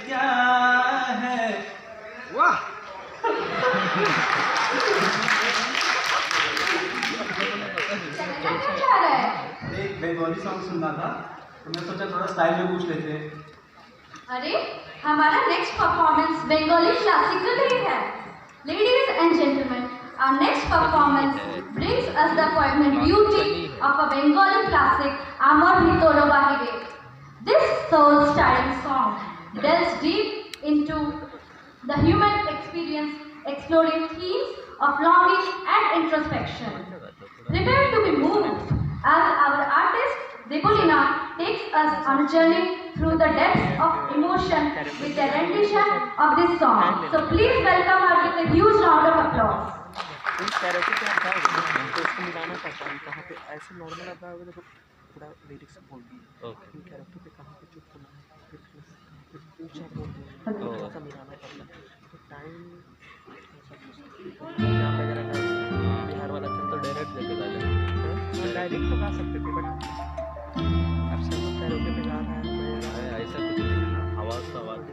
क्या है। वाह एक बंगाली सॉन्ग सुनना था तो मैं सोचा थोड़ा स्टाइल में पूछ लेते हैं। अरे हमारा नेक्स्ट परफॉर्मेंस बंगाली क्लासिकल ही है। Ladies and gentlemen, our next performance brings us the poignant beauty of a Bengali classic, Amar Bhitoro Bahire. This soul-stirring song delves deep into the human experience, exploring themes of longing and introspection. Prepare to be moved as our artist Debolina takes us on a journey through the depths of emotion with a rendition of this song. So please welcome her with a huge round of applause. Character पे आप गाओगे तो उसको मिलाना पड़ता है कहाँ पे ऐसे नॉर्मल आप गाओगे तो पूरा लिरिक्स बोल दिए कैरेक्टर पे कहाँ पे चुप होना है फिर ऊंचा बोल दिया थोड़ा सा मिलाना पड़ता है तो टाइम यहाँ वगैरह का बिहार वाला चल तो डायरेक्ट देके डाले डायरेक्ट तो गा सकते थे बट अब सब कैरेक्टर पे गा रहा है ऐसा कुछ आवाज़ तो आवाज़